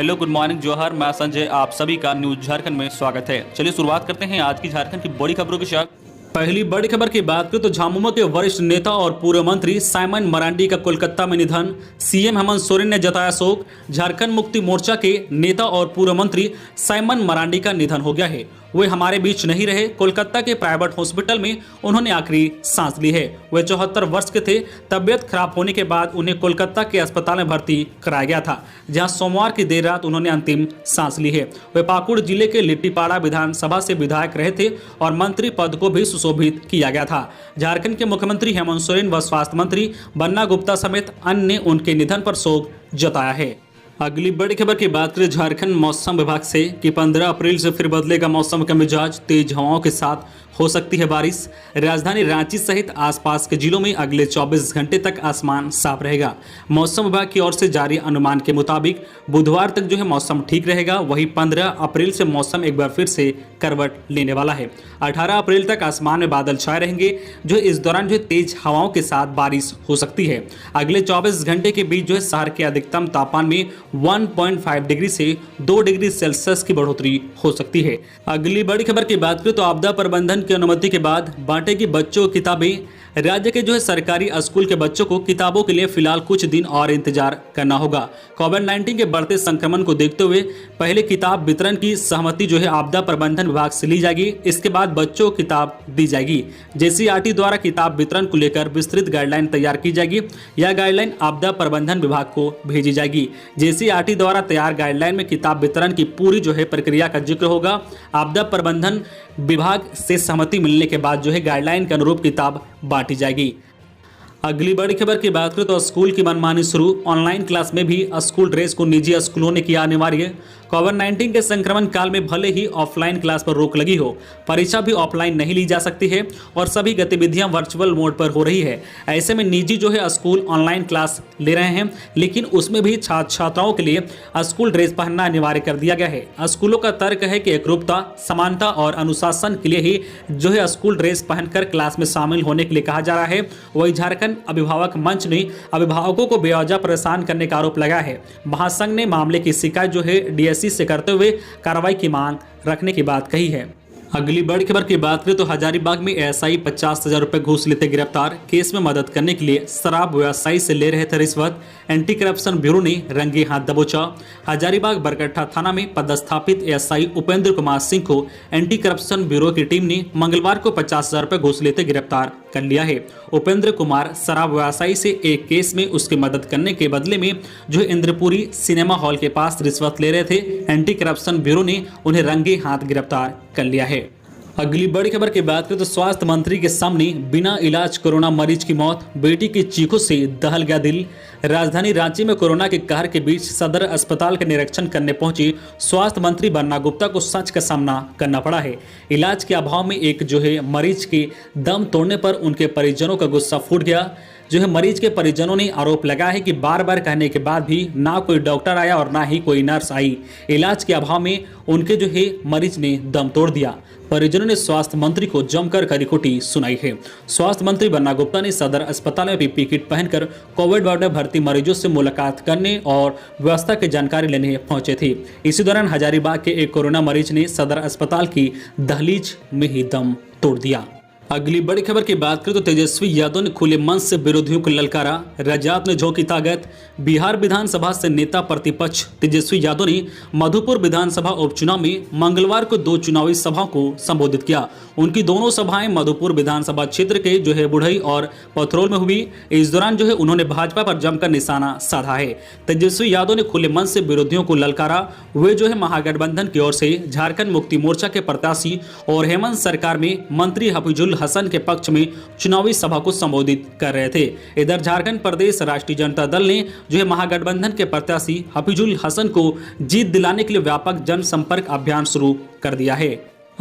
Hello, good morning, जोहर। मैं संजय, आप सभी का न्यूज झारखंड में स्वागत है। चलिए शुरुआत करते हैं आज की झारखंड की बड़ी खबरों के साथ। पहली बड़ी खबर की बात करें तो झामुमो के वरिष्ठ नेता और पूर्व मंत्री साइमन मरांडी का कोलकाता में निधन। सीएम हेमंत सोरेन ने जताया शोक। झारखंड मुक्ति मोर्चा के नेता और पूर्व मंत्री साइमन मरांडी का निधन हो गया है। वे हमारे बीच नहीं रहे। कोलकाता के प्राइवेट हॉस्पिटल में उन्होंने आखिरी सांस ली है। वे 74 वर्ष के थे। तबियत खराब होने के बाद उन्हें कोलकाता के अस्पताल में भर्ती कराया गया था, जहां सोमवार की देर रात उन्होंने अंतिम सांस ली है। वे पाकुड़ जिले के लिट्टीपाड़ा विधानसभा से विधायक रहे थे और मंत्री पद को भी सुशोभित किया गया था। झारखंड के मुख्यमंत्री हेमंत सोरेन व स्वास्थ्य मंत्री बन्ना गुप्ता समेत अन्य ने उनके निधन पर शोक जताया है। अगली बड़ी खबर की बात करें झारखंड मौसम विभाग से कि 15 अप्रैल से फिर बदलेगा मौसम का मिजाज। तेज हवाओं के साथ हो सकती है बारिश। राजधानी रांची सहित आसपास के जिलों में अगले 24 घंटे तक आसमान साफ रहेगा। मौसम विभाग की ओर से जारी अनुमान के मुताबिक बुधवार तक जो है मौसम ठीक रहेगा। वहीं 15 अप्रैल से मौसम एक बार फिर से करवट लेने वाला है। 18 अप्रैल तक आसमान में बादल छाए रहेंगे। जो इस दौरान जो तेज हवाओं के साथ बारिश हो सकती है। अगले 24 घंटे के बीच जो है शहर के अधिकतम तापमान में 1.5 डिग्री से 2 डिग्री सेल्सियस की बढ़ोतरी हो सकती है। अगली बड़ी खबर की बात करें तो आपदा प्रबंधन की अनुमति के बाद बांटेगी बच्चों की किताबें। राज्य के जो है सरकारी स्कूल के बच्चों को किताबों के लिए फिलहाल कुछ दिन और इंतजार करना होगा। कोविड-19 के बढ़ते संक्रमण को देखते हुए पहले किताब वितरण की सहमति जो है आपदा प्रबंधन विभाग से ली जाएगी। इसके बाद बच्चों को किताब दी जाएगी। जेसीईआरटी द्वारा किताब वितरण को लेकर विस्तृत गाइडलाइन तैयार की जाएगी। यह गाइडलाइन आपदा प्रबंधन विभाग को भेजी जाएगी। जेसीईआरटी द्वारा तैयार गाइडलाइन में किताब वितरण की पूरी जो है प्रक्रिया का जिक्र होगा। आपदा प्रबंधन विभाग से सहमति मिलने के बाद जो है गाइडलाइन के अनुरूप किताब बांटी जाएगी। अगली बड़ी खबर की बात करें तो स्कूल की मनमानी शुरू। ऑनलाइन क्लास में भी स्कूल ड्रेस को निजी स्कूलों ने किया अनिवार्य। कोविड-19 के संक्रमण काल में भले ही ऑफलाइन क्लास पर रोक लगी हो, परीक्षा भी ऑफलाइन नहीं ली जा सकती है और सभी गतिविधियां वर्चुअल मोड पर हो रही है। ऐसे में निजी जो है स्कूल ऑनलाइन क्लास ले रहे हैं, लेकिन उसमें भी छात्र छात्राओं के लिए स्कूल ड्रेस पहनना अनिवार्य कर दिया गया है। स्कूलों का तर्क है कि एकरूपता, समानता और अनुशासन के लिए ही जो है स्कूल ड्रेस पहनकर क्लास में शामिल होने के लिए कहा जा रहा है। वही झारखंड अभिभावक मंच ने अभिभावकों को बेवजह परेशान करने का आरोप लगाया है। महासंघ ने मामले की शिकायत जो है डीएससी से करते हुए कार्रवाई की मांग रखने की बात कही है। अगली बड़ी खबर की बात करें तो हजारीबाग में एएसआई 50,000 रुपए घूस लेते गिरफ्तार। केस में मदद करने के लिए शराब व्यवसायी से ले रहे थे रिश्वत। एंटी करप्शन ब्यूरो ने रंगे हाथ दबोचा। हजारीबाग बरकट्ठा थाना में पदस्थापित एएसआई उपेंद्र कुमार सिंह को एंटी करप्शन ब्यूरो की टीम ने मंगलवार को 50,000 रुपए घूस लेते गिरफ्तार कर लिया है। उपेंद्र कुमार शराब व्यवसायी से एक केस में उसकी मदद करने के बदले में जो इंद्रपुरी सिनेमा हॉल के पास रिश्वत ले रहे थे। एंटी करप्शन ब्यूरो ने उन्हें रंगे हाथ गिरफ्तार कर लिया है। अगली बड़ी खबर की बात करें तो स्वास्थ्य मंत्री के सामने बिना इलाज कोरोना मरीज की मौत। बेटी की चीखों से दहल गया दिल। राजधानी रांची में कोरोना के कहर के बीच सदर अस्पताल का निरीक्षण करने पहुंचे स्वास्थ्य मंत्री बन्ना गुप्ता को सच का सामना करना पड़ा है। इलाज के अभाव में एक जो है मरीज के दम तोड़ने पर उनके परिजनों का गुस्सा फूट गया। जो है मरीज के परिजनों ने आरोप लगाया है कि बार बार कहने के बाद भी ना कोई डॉक्टर आया और ना ही कोई नर्स आई। इलाज के अभाव में उनके जो है मरीज ने दम तोड़ दिया। परिजनों ने स्वास्थ्य मंत्री को जमकर कड़ीकोटी सुनाई है। स्वास्थ्य मंत्री बन्ना गुप्ता ने सदर अस्पताल में पीपीई किट पहनकर कोविड वार्ड में भर्ती मरीजों से मुलाकात करने और व्यवस्था की जानकारी लेने पहुंचे थे। इसी दौरान हजारीबाग के एक कोरोना मरीज ने सदर अस्पताल की दहलीज में ही दम तोड़ दिया। अगली बड़ी खबर की बात करें तो तेजस्वी यादव ने खुले मन से विरोधियों को ललकारा। रजात ने झोंकी ताकत। बिहार विधानसभा से नेता प्रतिपक्ष तेजस्वी यादव ने मधुपुर विधानसभा उपचुनाव में मंगलवार को 2 चुनावी सभाओं को संबोधित किया। उनकी दोनों सभाएं मधुपुर विधानसभा क्षेत्र के जो है बुढ़ई और पथरोल में हुई। इस दौरान जो है उन्होंने भाजपा पर जमकर निशाना साधा है। तेजस्वी यादव ने खुले मन से विरोधियों को ललकारा। वे जो है महागठबंधन की ओर से झारखंड मुक्ति मोर्चा के प्रत्याशी और हेमंत सरकार में मंत्री हफीजुल हसन के पक्ष में चुनावी सभा को संबोधित कर रहे थे। इधर झारखंड प्रदेश राष्ट्रीय जनता दल ने जो है महागठबंधन के प्रत्याशी हफीजुल हसन को जीत दिलाने के लिए व्यापक जनसंपर्क अभियान शुरू कर दिया है।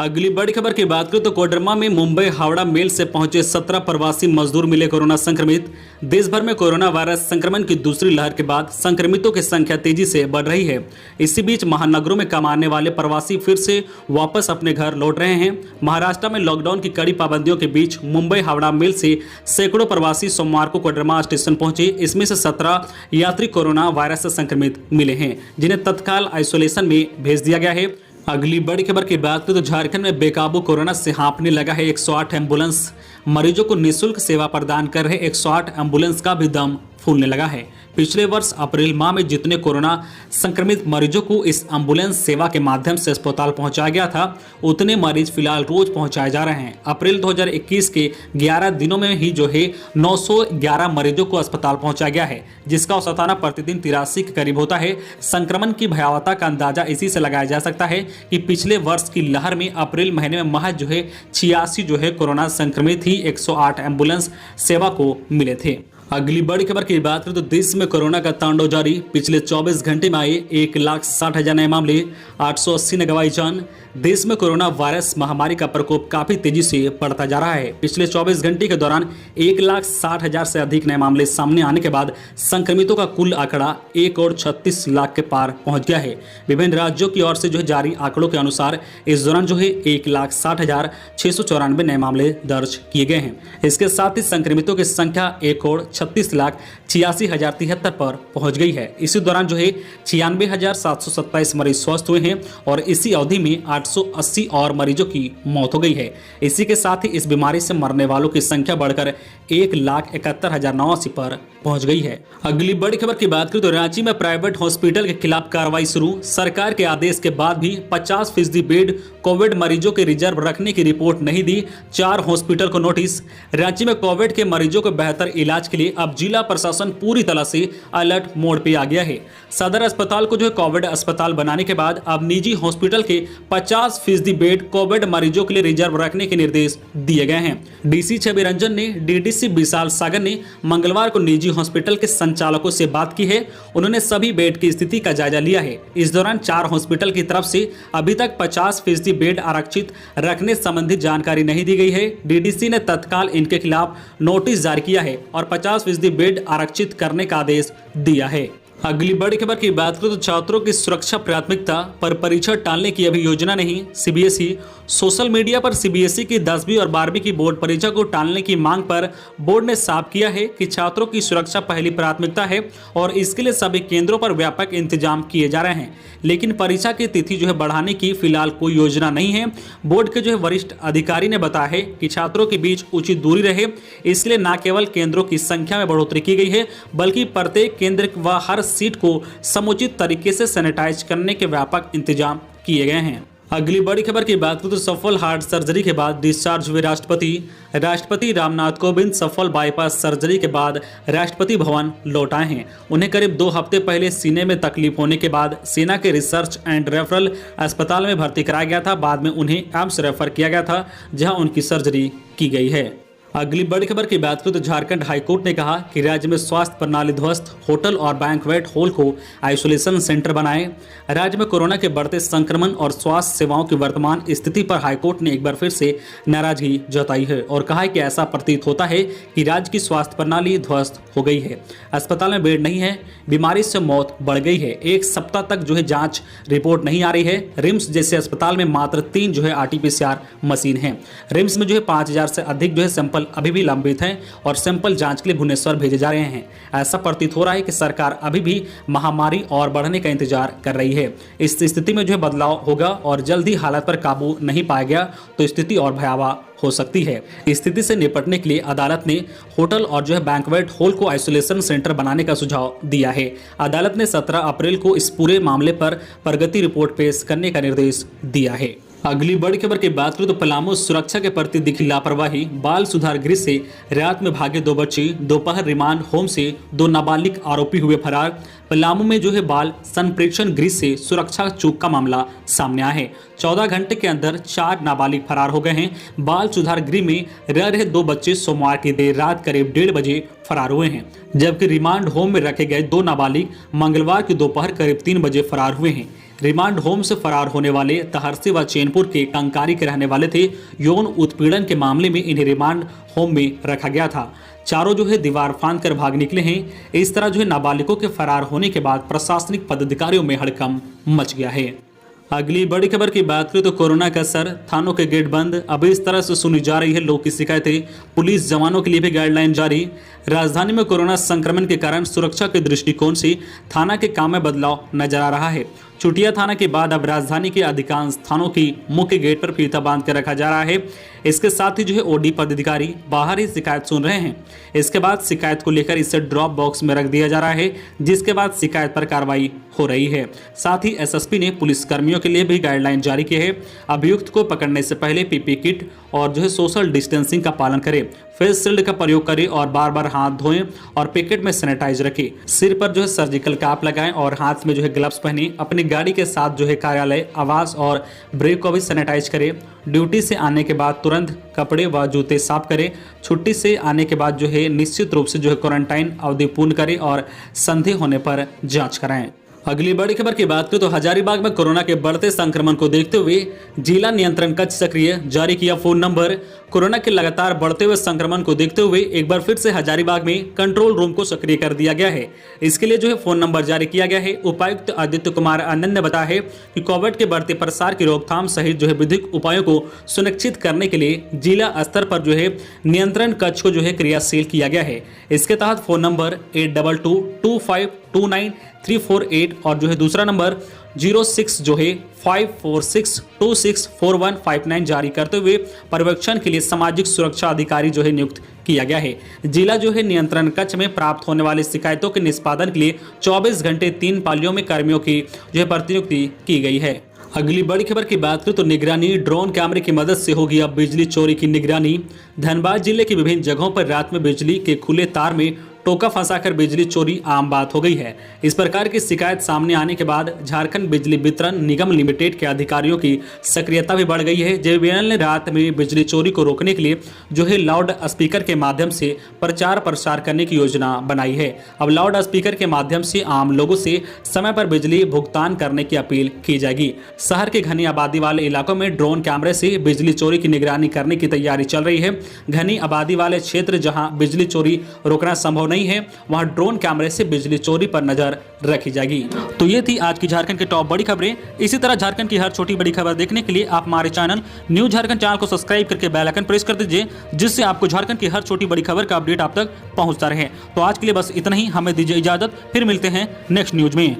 अगली बड़ी खबर की बात करें तो कोडरमा में मुंबई हावड़ा मेल से पहुंचे 17 प्रवासी मजदूर मिले कोरोना संक्रमित। देश भर में कोरोना वायरस संक्रमण की दूसरी लहर के बाद संक्रमितों की संख्या तेजी से बढ़ रही है। इसी बीच महानगरों में कमाने वाले प्रवासी फिर से वापस अपने घर लौट रहे हैं। महाराष्ट्र में लॉकडाउन की कड़ी पाबंदियों के बीच मुंबई हावड़ा मेल से सैकड़ों प्रवासी सोमवार को कोडरमा स्टेशन पहुंचे। इसमें से 17 यात्री कोरोना वायरस से संक्रमित मिले हैं, जिन्हें तत्काल आइसोलेशन में भेज दिया गया है। अगली बड़ी खबर की बात करें तो झारखंड में बेकाबू कोरोना से हाँफने लगा है 108 एम्बुलेंस। मरीजों को निःशुल्क सेवा प्रदान कर रहे 108 एम्बुलेंस का भी दम फूलने लगा है। पिछले वर्ष अप्रैल माह में जितने कोरोना संक्रमित मरीजों को इस एम्बुलेंस सेवा के माध्यम से अस्पताल पहुंचाया गया था, उतने मरीज फिलहाल रोज पहुंचाए जा रहे हैं। अप्रैल 2021 के 11 दिनों में ही 911 मरीजों को अस्पताल पहुंचाया गया है, जिसका औसताना प्रतिदिन 83 के करीब होता है। संक्रमण की भयावहता का अंदाजा इसी से लगाया जा सकता है कि पिछले वर्ष की लहर में अप्रैल महीने में महज 86 कोरोना संक्रमित ही 108 एम्बुलेंस सेवा को मिले थे। अगली बड़ी खबर की बात करें तो देश में कोरोना का तांडव जारी। पिछले 24 घंटे में आए 1,60,000 नए मामले, 880 ने गंवाई जान। देश में कोरोना वायरस महामारी का प्रकोप काफी तेजी से बढ़ता जा रहा है। पिछले 24 घंटे के दौरान 1,60,000 से अधिक नए मामले सामने आने के बाद संक्रमितों का कुल आंकड़ा 1,36 लाख के पार पहुंच गया है। विभिन्न राज्यों की ओर से जारी आंकड़ों के अनुसार इस दौरान 1,60,694 नए मामले दर्ज किए गए हैं। इसके साथ ही संक्रमितों की संख्या 1,36,86,073 पर पहुंच गई है। इसी दौरान 96,727 मरीज स्वस्थ हुए हैं और इसी अवधि में 880 और मरीजों की मौत हो गई है। इसी के साथ ही इस बीमारी से मरने वालों की संख्या बढ़कर 1,71,089 पर पहुंच गई है। अगली बड़ी खबर की बात करें तो रांची में प्राइवेट हॉस्पिटल के खिलाफ कार्रवाई शुरू। सरकार के आदेश के बाद भी 50% बेड कोविड मरीजों के रिजर्व रखने की रिपोर्ट नहीं दी, 4 हॉस्पिटल को नोटिस। रांची में कोविड के मरीजों को बेहतर इलाज के लिए अब जिला प्रशासन पूरी तरह से अलर्ट मोड पे आ गया है। सदर अस्पताल को कोविड अस्पताल बनाने के बाद अब निजी हॉस्पिटल के 50% बेड कोविड मरीजों के लिए रिजर्व रखने के निर्देश दिए गए हैं। डीसी छवि रंजन ने डीडीसी विशाल सागर ने मंगलवार को निजी हॉस्पिटल के संचालकों से बात की है। उन्होंने सभी बेड की स्थिति का जायजा लिया है। इस दौरान 4 हॉस्पिटल की तरफ से अभी तक 50% बेड आरक्षित रखने संबंधी जानकारी नहीं दी गई है। डीडीसी ने तत्काल इनके खिलाफ नोटिस जारी किया है और 50% बेड आरक्षित करने का आदेश दिया है। अगली बड़ी खबर की बात करें तो छात्रों की सुरक्षा प्राथमिकता पर परीक्षा टालने की अभी योजना नहीं। सीबीएसई सोशल मीडिया पर सीबीएसई की 10वीं और 12वीं की बोर्ड परीक्षा को टालने की मांग पर बोर्ड ने साफ किया है कि छात्रों की सुरक्षा पहली प्राथमिकता है और इसके लिए सभी केंद्रों पर व्यापक इंतजाम किए जा रहे हैं। लेकिन परीक्षा की तिथि बढ़ाने की फिलहाल कोई योजना नहीं है। बोर्ड के वरिष्ठ अधिकारी ने बताया है कि छात्रों के बीच उचित दूरी रहे, इसलिए न केवल केंद्रों की संख्या में बढ़ोतरी की गई है, बल्कि प्रत्येक केंद्र व हर सीट को समुचित तरीके से सैनिटाइज करने के व्यापक इंतजाम किए गए हैं। अगली बड़ी खबर की बात करें तो सफल हार्ट सर्जरी के बाद डिस्चार्ज हुए राष्ट्रपति रामनाथ कोविंद सफल बाईपास सर्जरी के बाद राष्ट्रपति भवन लौट आए हैं। उन्हें करीब 2 हफ्ते पहले सीने में तकलीफ होने के बाद सेना के रिसर्च एंड रेफरल अस्पताल में भर्ती कराया गया था। बाद में उन्हें एम्स रेफर किया गया था, जहां उनकी सर्जरी की गई है। अगली बड़ी खबर की बात करें तो झारखंड हाईकोर्ट ने कहा कि राज्य में स्वास्थ्य प्रणाली ध्वस्त, होटल और बैंक्वेट हॉल को आइसोलेशन सेंटर बनाएं। राज्य में कोरोना के बढ़ते संक्रमण और स्वास्थ्य सेवाओं की वर्तमान स्थिति पर हाईकोर्ट ने एक बार फिर से नाराजगी जताई है और कहा है कि ऐसा प्रतीत होता है कि राज्य की स्वास्थ्य प्रणाली ध्वस्त हो गई है। अस्पताल में बेड नहीं है, बीमारी से मौत बढ़ गई है, 1 सप्ताह तक जांच रिपोर्ट नहीं आ रही है। रिम्स जैसे अस्पताल में मात्र 3 RT-PCR मशीन है। रिम्स में 5,000 से अधिक सैंपल अभी भी लंबित हैं और सैंपल जांच के लिए भुवनेश्वर भेजे जा रहे हैं। ऐसा प्रतीत हो रहा है कि सरकार अभी भी महामारी और बढ़ने का इंतजार कर रही है। इस स्थिति में बदलाव होगा और जल्द ही हालत पर काबू नहीं पाया गया तो स्थिति और भयावह हो सकती है। इस स्थिति से निपटने के लिए अदालत ने होटल और बैंक्वेट हॉल को आइसोलेशन सेंटर बनाने का सुझाव दिया है। अदालत ने 17 अप्रैल को इस पूरे मामले पर प्रगति रिपोर्ट पेश करने का निर्देश दिया है। अगली बड़ी खबर की बात करें तो पलामू सुरक्षा के प्रति दिखी लापरवाही, बाल सुधार गृह से रात में भागे 2 बच्चे, दोपहर रिमांड होम से 2 नाबालिग आरोपी हुए फरार। पलामू में जो है बाल संप्रेक्षण गृह से सुरक्षा चूक का मामला सामने आया है। 14 घंटे के अंदर 4 नाबालिग फरार हो गए हैं। बाल सुधार गृह में रह रहे 2 बच्चे सोमवार की देर रात करीब 1:30 बजे फरार हुए हैं, जबकि रिमांड होम में रखे गए 2 नाबालिग मंगलवार की दोपहर करीब 3 बजे फरार हुए हैं। रिमांड होम से फरार होने वाले तहरसी व चैनपुर के कंकारी के रहने वाले थे। यौन उत्पीड़न के मामले में इन्हें रिमांड होम में रखा गया था। चारों जो है दीवार फांद कर भाग निकले हैं। इस तरह जो है नाबालिगों के फरार होने के बाद प्रशासनिक पदाधिकारियों में हड़कंप मच गया है। अगली बड़ी खबर की बात करें तो कोरोना का असर, थानों के गेट बंद। अब इस तरह से सुनी जा रही है लोगों की शिकायतें। पुलिस जवानों के लिए भी गाइडलाइन जारी। राजधानी में कोरोना संक्रमण के कारण सुरक्षा के दृष्टिकोण से थाना के काम में बदलाव नजर आ रहा है। चुटिया थाना के बाद अब राजधानी के अधिकांश थानों की मुख्य गेट पर फीता बांध कर रखा जा रहा है। इसके साथ ही जो है ओडी पदाधिकारी बाहर ही शिकायत सुन रहे हैं। इसके बाद शिकायत को लेकर इसे ड्रॉप बॉक्स में रख दिया जा रहा है, जिसके बाद शिकायत पर कार्रवाई हो रही है। साथ ही एसएसपी ने पुलिस कर्मियों के लिए भी गाइडलाइन जारी की है। अभियुक्त को पकड़ने से पहले पीपी किट और जो है सोशल डिस्टेंसिंग का पालन करें, फेस शील्ड का प्रयोग करें और बार बार हाथ धोएं और पैकेट में सैनिटाइज रखें। सिर पर जो है सर्जिकल कैप लगाएं और हाथ में जो है ग्लव्स पहने। अपनी गाड़ी के साथ जो है कार्यालय, आवास और ब्रेक को भी सैनिटाइज करें। ड्यूटी से आने के बाद तुरंत कपड़े व जूते साफ करें। छुट्टी से आने के बाद जो है निश्चित रूप से जो है क्वारंटाइन अवधि पूर्ण करें और संदेह होने पर जांच कराएं। अगली बड़ी खबर की बात करें तो हजारीबाग में कोरोना के बढ़ते संक्रमण को देखते हुए जिला नियंत्रण कक्ष सक्रिय जारी किया फोन नंबर। कोरोना के लगातार बढ़ते हुए संक्रमण को देखते हुए एक बार फिर से हजारीबाग में कंट्रोल रूम को सक्रिय कर दिया गया है। इसके लिए जो है फोन नंबर जारी किया गया है। उपायुक्त आदित्य कुमार आनंद ने बताया है कि कोविड के बढ़ते प्रसार की रोकथाम सहित जो है विधिक उपायों को सुनिश्चित करने के लिए जिला स्तर पर जो है नियंत्रण कक्ष को जो है क्रियाशील किया गया है। इसके तहत फोन नंबर 8222529348 और जो है दूसरा नंबर 06 जो है 546264159 जारी करते हुए पर्यवेक्षण के लिए सामाजिक सुरक्षा अधिकारी जो है नियुक्त किया गया है। जिला जो है नियंत्रण कक्ष में प्राप्त होने वाली शिकायतों के निष्पादन के लिए 24 घंटे 3 पालियों में कर्मियों की जो है प्रतिनियुक्ति की गई है। अगली बड़ी खबर की बात करें तो निगरानी ड्रोन कैमरे की मदद से होगी अब बिजली चोरी की निगरानी। धनबाद जिले की विभिन्न जगहों पर रात में बिजली के खुले तार में टोका फंसाकर बिजली चोरी आम बात हो गई है। इस प्रकार की शिकायत सामने आने के बाद झारखंड बिजली वितरण निगम लिमिटेड के अधिकारियों की सक्रियता भी बढ़ गई है। जेबीएनएल ने रात में बिजली चोरी को रोकने के लिए जो है लाउड स्पीकर के माध्यम से प्रचार प्रसार करने की योजना बनाई है। अब लाउड स्पीकर के माध्यम से आम लोगों से समय पर बिजली भुगतान करने की अपील की जाएगी। शहर के घनी आबादी वाले इलाकों में ड्रोन कैमरे से बिजली चोरी की निगरानी करने की तैयारी चल रही है। घनी आबादी वाले क्षेत्र जहां बिजली चोरी रोकना संभव नहीं है, वहां ड्रोन कैमरे से बिजली चोरी पर नजर रखी जाएगी। तो ये थी आज की झारखंड की टॉप बड़ी खबरें। इसी तरह झारखंड की हर छोटी बड़ी खबर देखने के लिए आप हमारे चैनल न्यूज झारखंड चैनल को सब्सक्राइब करके बेल आइकन प्रेस कर दीजिए, जिससे आपको झारखंड की हर छोटी बड़ी खबर का अपडेट आप तक पहुंचता रहे। तो आज के लिए बस इतना ही, हमें दीजिए इजाजत, फिर मिलते हैं नेक्स्ट न्यूज में।